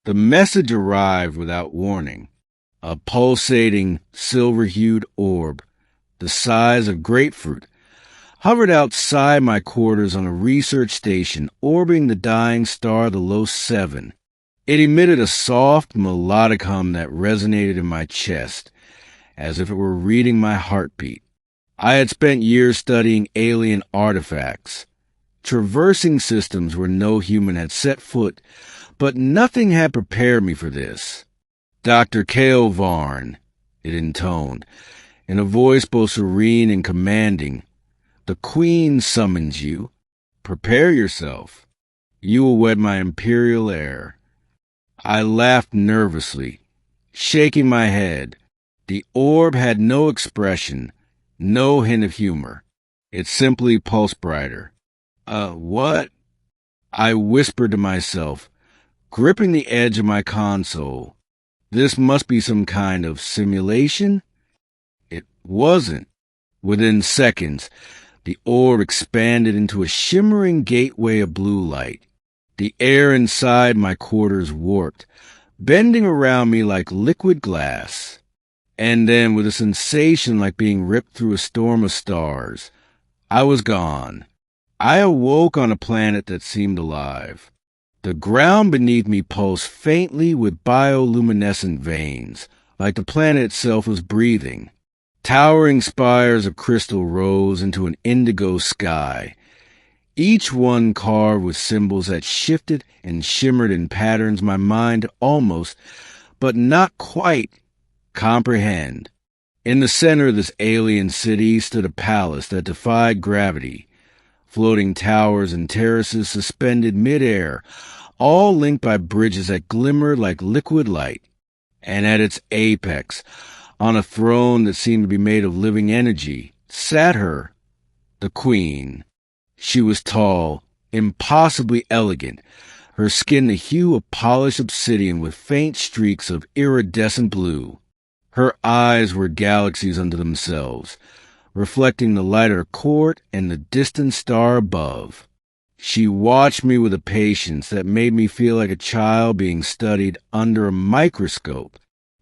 The message arrived without warning. A pulsating, silver-hued orb, the size of grapefruit, hovered outside my quarters on a research station orbiting the dying star the Los 7. It emitted a soft, melodic hum that resonated in my chest, as if it were reading my heartbeat. I had spent years studying alien artifacts, traversing systems where no human had set foot, but nothing had prepared me for this. Dr. Kale Varn, it intoned, in a voice both serene and commanding. The Queen summons you. Prepare yourself. You will wed my Imperial Heir. I laughed nervously, shaking my head. The orb had no expression, no hint of humor. It simply pulsed brighter. What? I whispered to myself, gripping the edge of my console. This must be some kind of simulation? It wasn't. Within seconds, the orb expanded into a shimmering gateway of blue light. The air inside my quarters warped, bending around me like liquid glass. And then, with a sensation like being ripped through a storm of stars, I was gone. I awoke on a planet that seemed alive. The ground beneath me pulsed faintly with bioluminescent veins, like the planet itself was breathing. Towering spires of crystal rose into an indigo sky, each one carved with symbols that shifted and shimmered in patterns my mind almost, but not quite, comprehend. In the center of this alien city stood a palace that defied gravity. Floating towers and terraces suspended mid-air, all linked by bridges that glimmered like liquid light. And at its apex, on a throne that seemed to be made of living energy, sat her, the Queen. She was tall, impossibly elegant, her skin the hue of polished obsidian with faint streaks of iridescent blue. Her eyes were galaxies unto themselves, reflecting the light of her court and the distant star above. She watched me with a patience that made me feel like a child being studied under a microscope.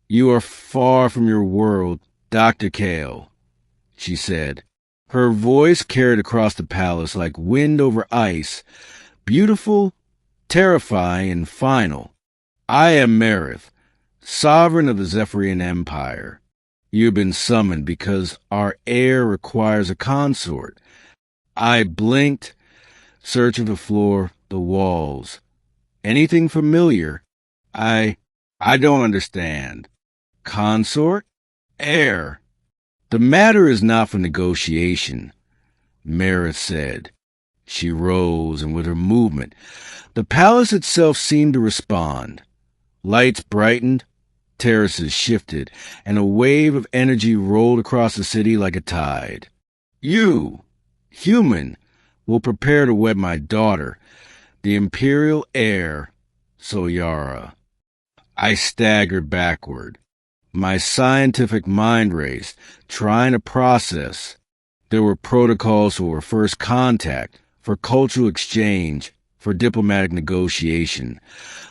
You are far from your world, Dr. Kale, she said. Her voice carried across the palace like wind over ice, beautiful, terrifying, and final. I am Marith, sovereign of the Zephyrian Empire. You have been summoned because our heir requires a consort. I blinked, searching the floor, the walls. Anything familiar? I don't understand. Consort? Heir. The matter is not for negotiation, Marith said. She rose, and with her movement, the palace itself seemed to respond. Lights brightened, terraces shifted, and a wave of energy rolled across the city like a tide. You, human, will prepare to wed my daughter, the Imperial Heir, Soyara. I staggered backward. My scientific mind raced, trying to process. There were protocols for first contact, for cultural exchange, for diplomatic negotiation,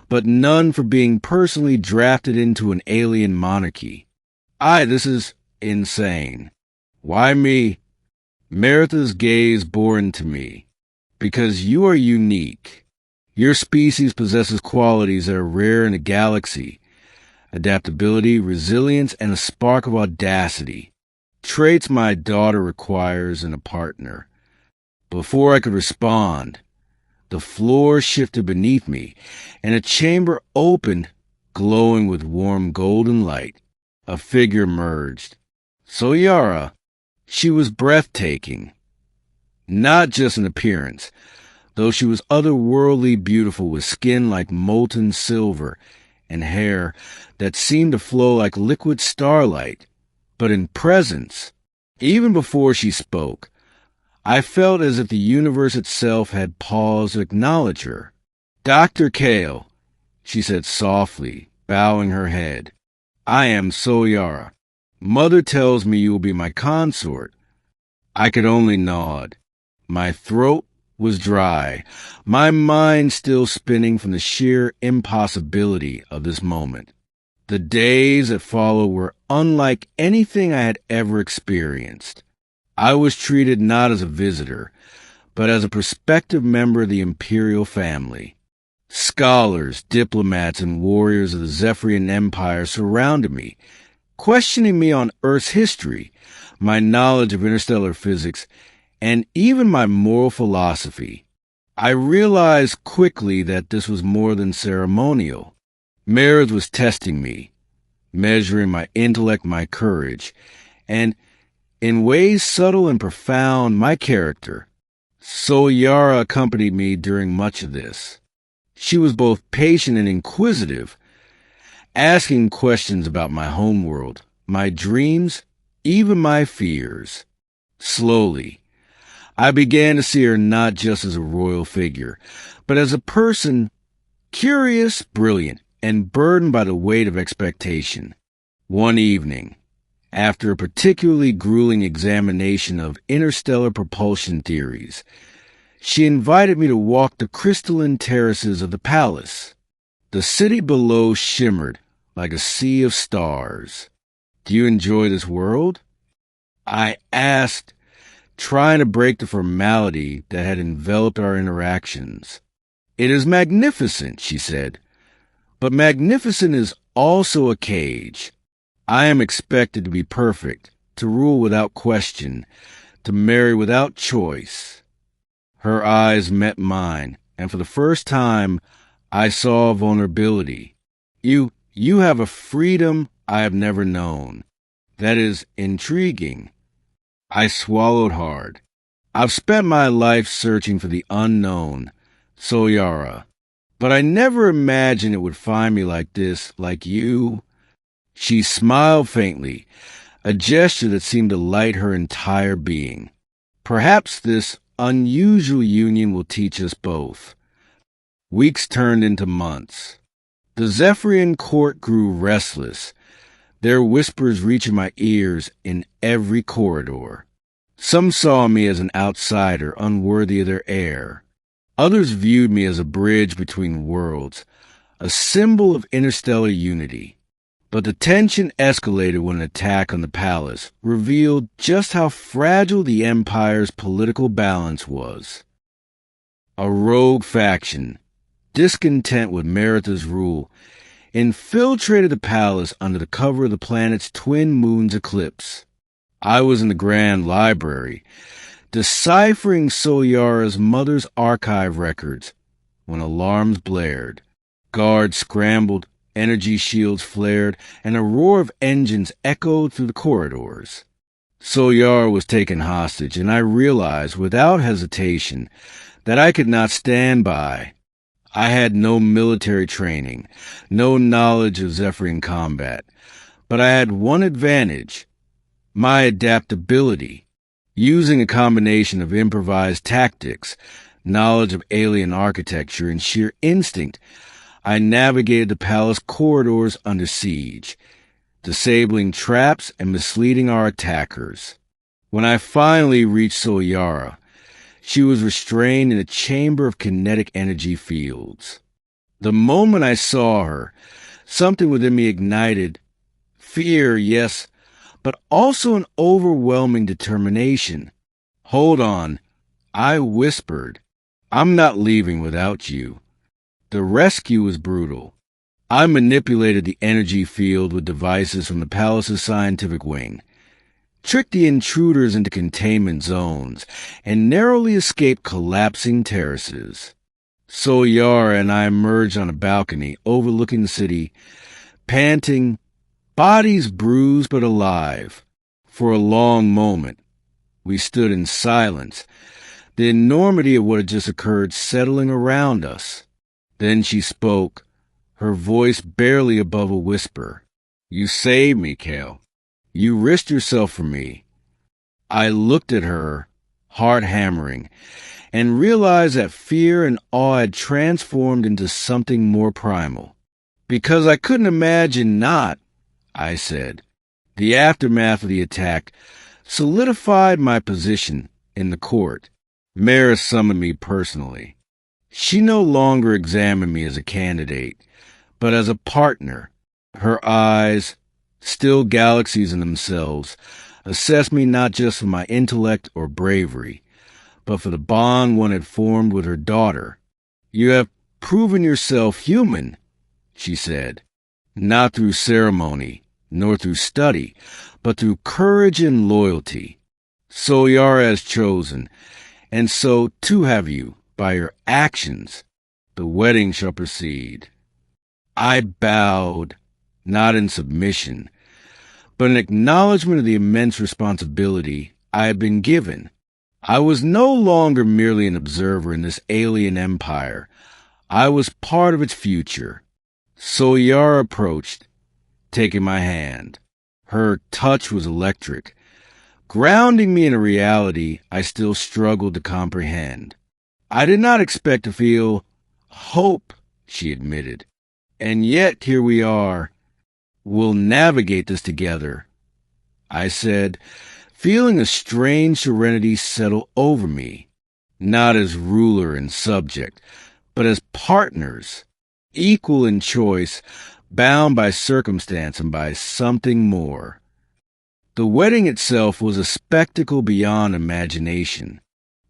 but none for being personally drafted into an alien monarchy. This is insane. Why me? Meritha's gaze bore into me. Because you are unique. Your species possesses qualities that are rare in the galaxy. Adaptability, resilience, and a spark of audacity. Traits my daughter requires in a partner. Before I could respond, the floor shifted beneath me, and a chamber opened, glowing with warm golden light. A figure emerged. Soyara. She was breathtaking. Not just in appearance, though she was otherworldly beautiful with skin like molten silver and hair that seemed to flow like liquid starlight, but in presence, even before she spoke, I felt as if the universe itself had paused to acknowledge her. Dr. Kale, she said softly, bowing her head. I am Soyara. Mother tells me you will be my consort. I could only nod. My throat was dry, my mind still spinning from the sheer impossibility of this moment. The days that followed were unlike anything I had ever experienced. I was treated not as a visitor, but as a prospective member of the Imperial family. Scholars, diplomats, and warriors of the Zephyrian Empire surrounded me, questioning me on Earth's history, my knowledge of interstellar physics, and even my moral philosophy. I realized quickly that this was more than ceremonial. Marriage was testing me, measuring my intellect, my courage, and, in ways subtle and profound, my character. Solyara accompanied me during much of this. She was both patient and inquisitive, asking questions about my homeworld, my dreams, even my fears. Slowly, I began to see her not just as a royal figure, but as a person curious, brilliant, and burdened by the weight of expectation. One evening, after a particularly grueling examination of interstellar propulsion theories, she invited me to walk the crystalline terraces of the palace. The city below shimmered like a sea of stars. "Do you enjoy this world?" I asked, trying to break the formality that had enveloped our interactions. "It is magnificent," she said, "but magnificent is also a cage. I am expected to be perfect, to rule without question, to marry without choice." Her eyes met mine, and for the first time, I saw vulnerability. You have a freedom I have never known. That is intriguing." I swallowed hard. "I've spent my life searching for the unknown, Solyara, but I never imagined it would find me like this, like you." She smiled faintly, a gesture that seemed to light her entire being. "Perhaps this unusual union will teach us both." Weeks turned into months. The Zephyrian court grew restless, their whispers reaching my ears in every corridor. Some saw me as an outsider unworthy of their heir. Others viewed me as a bridge between worlds, a symbol of interstellar unity. But the tension escalated when an attack on the palace revealed just how fragile the Empire's political balance was. A rogue faction, discontent with Meritha's rule, infiltrated the palace under the cover of the planet's twin moon's eclipse. I was in the Grand Library, deciphering Solyara's mother's archive records, when alarms blared. Guards scrambled, energy shields flared, and a roar of engines echoed through the corridors. Solyara was taken hostage, and I realized without hesitation that I could not stand by. I had no military training, no knowledge of Zephyrian combat, but I had one advantage: my adaptability. Using a combination of improvised tactics, knowledge of alien architecture, and sheer instinct, I navigated the palace corridors under siege, disabling traps and misleading our attackers. When I finally reached Solyara, she was restrained in a chamber of kinetic energy fields. The moment I saw her, something within me ignited. Fear, yes, but also an overwhelming determination. "Hold on," I whispered. "I'm not leaving without you." The rescue was brutal. I manipulated the energy field with devices from the palace's scientific wing, tricked the intruders into containment zones, and narrowly escaped collapsing terraces. Solyara and I emerged on a balcony overlooking the city, panting, bodies bruised but alive. For a long moment, we stood in silence, the enormity of what had just occurred settling around us. Then she spoke, her voice barely above a whisper. "You saved me, Kale. You risked yourself for me." I looked at her, heart hammering, and realized that fear and awe had transformed into something more primal. "Because I couldn't imagine not," I said. The aftermath of the attack solidified my position in the court. Mara summoned me personally. She no longer examined me as a candidate, but as a partner. Her eyes, still galaxies in themselves, assessed me not just for my intellect or bravery, but for the bond one had formed with her daughter. You have proven yourself human, she said, not through ceremony, nor through study, but through courage and loyalty. So Yara has chosen, and so too have you, by your actions. The wedding shall proceed. I bowed, not in submission, but in acknowledgement of the immense responsibility I had been given. I was no longer merely an observer in this alien empire. I was part of its future. So Yara approached, taking my hand. Her touch was electric, grounding me in a reality I still struggled to comprehend. I did not expect to feel hope, she admitted. And yet here we are. We'll navigate this together, I said, feeling a strange serenity settle over me, not as ruler and subject, but as partners, equal in choice, bound by circumstance and by something more. The wedding itself was a spectacle beyond imagination.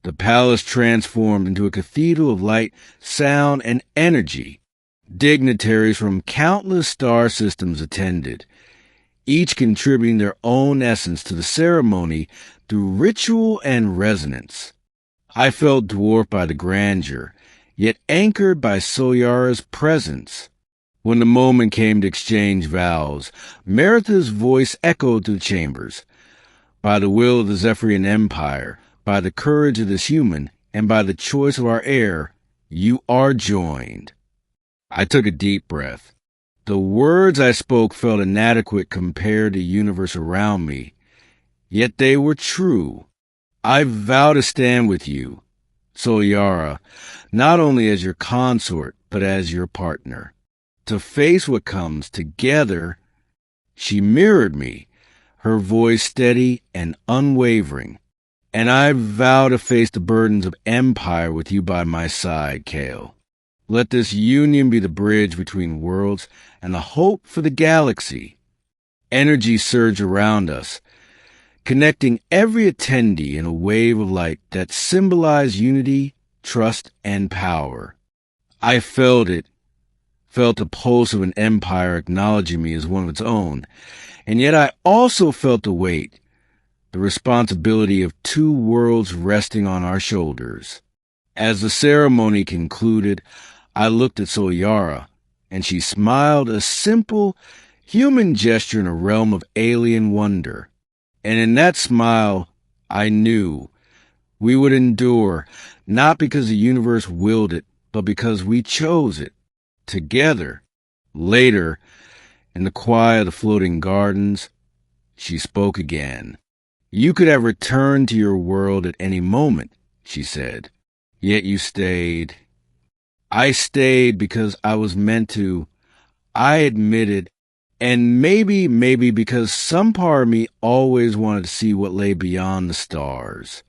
The palace transformed into a cathedral of light, sound, and energy. Dignitaries from countless star systems attended, each contributing their own essence to the ceremony through ritual and resonance. I felt dwarfed by the grandeur, yet anchored by Soyara's presence. When the moment came to exchange vows, Meritha's voice echoed through the chambers. By the will of the Zephyrian Empire, by the courage of this human, and by the choice of our heir, you are joined. I took a deep breath. The words I spoke felt inadequate compared to the universe around me, yet they were true. I vow to stand with you, Soyara, not only as your consort, but as your partner. To face what comes together. She mirrored me, her voice steady and unwavering. And I vow to face the burdens of empire with you by my side, Kale. Let this union be the bridge between worlds and the hope for the galaxy. Energy surged around us, connecting every attendee in a wave of light that symbolized unity, trust, and power. I felt it, felt the pulse of an empire acknowledging me as one of its own, and yet I also felt the weight, the responsibility of two worlds resting on our shoulders. As the ceremony concluded, I looked at Soyara, and she smiled, a simple, human gesture in a realm of alien wonder. And in that smile, I knew we would endure, not because the universe willed it, but because we chose it, together. Later, in the quiet of the floating gardens, she spoke again. You could have returned to your world at any moment, she said. Yet you stayed. I stayed because I was meant to, I admitted, and maybe because some part of me always wanted to see what lay beyond the stars.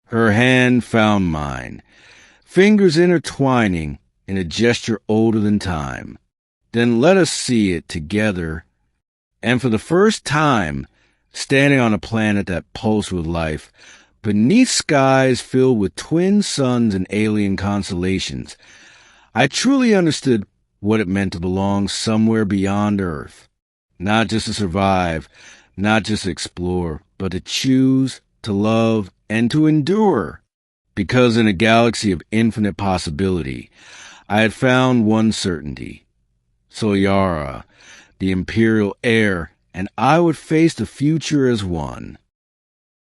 Her hand found mine, fingers intertwining in a gesture older than time. Then let us see it together. And for the first time, standing on a planet that pulsed with life, beneath skies filled with twin suns and alien constellations, I truly understood what it meant to belong somewhere beyond Earth. Not just to survive, not just to explore, but to choose, to love, and to endure. Because in a galaxy of infinite possibility, I had found one certainty. Soyara, the Imperial Heir, and I would face the future as one.